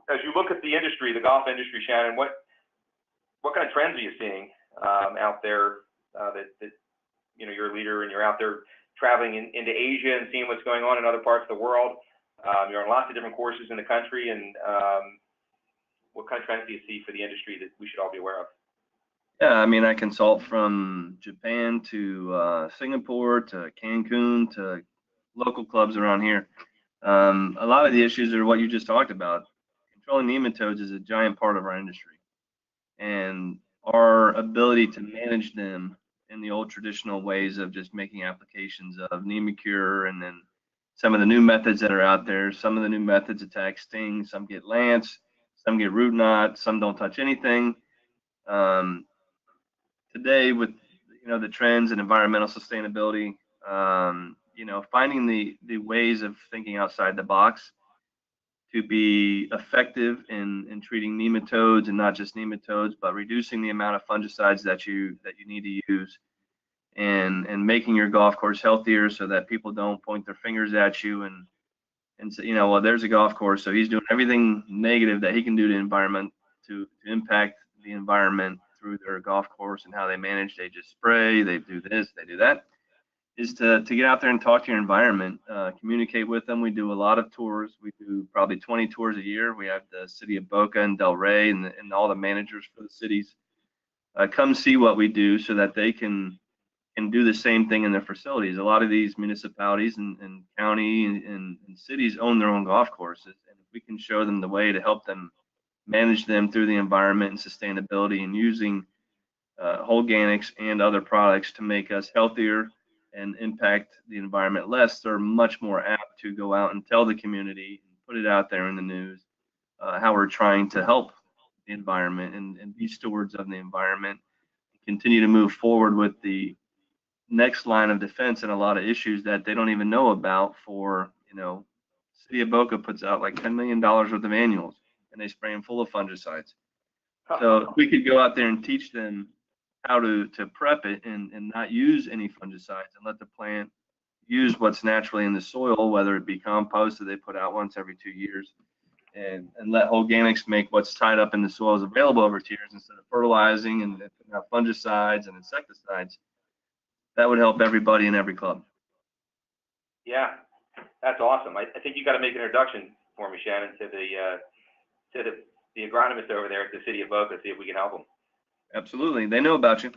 as you look at the industry, the golf industry, Shannon, what kind of trends are you seeing out there that you're a leader and you're out there traveling into Asia and seeing what's going on in other parts of the world? You're on lots of different courses in the country, and what kind of trends do you see for the industry that we should all be aware of? Yeah, I mean, I consult from Japan to Singapore to Cancun to local clubs around here. A lot of the issues are what you just talked about. Controlling nematodes is a giant part of our industry, and our ability to manage them in the old traditional ways of just making applications of Nemacure, and then some of the new methods that are out there. Some of the new methods attack sting, some get lance, some get root knot, some don't touch anything. Today, with the trends in environmental sustainability, finding the ways of thinking outside the box to be effective in treating nematodes, and not just nematodes, but reducing the amount of fungicides that you need to use, and making your golf course healthier so that people don't point their fingers at you and say, well, there's a golf course, so he's doing everything negative that he can do to the environment to impact the environment through their golf course and how they manage. They just spray, they do this, they do that. Is to get out there and talk to your environment, communicate with them. We do a lot of tours. We do probably 20 tours a year. We have the city of Boca and Del Rey and all the managers for the cities come see what we do so that they can do the same thing in their facilities. A lot of these municipalities and county and cities own their own golf courses, and if we can show them the way to help them manage them through the environment and sustainability, and using Holganix and other products to make us healthier and impact the environment less, they're much more apt to go out and tell the community and put it out there in the news how we're trying to help the environment and be stewards of the environment, and continue to move forward with the next line of defense and a lot of issues that they don't even know about. For City of Boca puts out like $10 million worth of annuals, and they spray them full of fungicides. So if we could go out there and teach them how to prep it and not use any fungicides, and let the plant use what's naturally in the soil, whether it be compost that they put out once every 2 years, and let Holganix make what's tied up in the soils available over 2 years instead of fertilizing and putting out fungicides and insecticides, that would help everybody in every club. Yeah, that's awesome. I think you got to make an introduction for me, Shannon, to the agronomist over there at the city of Boca, see if we can help them. Absolutely, they know about you.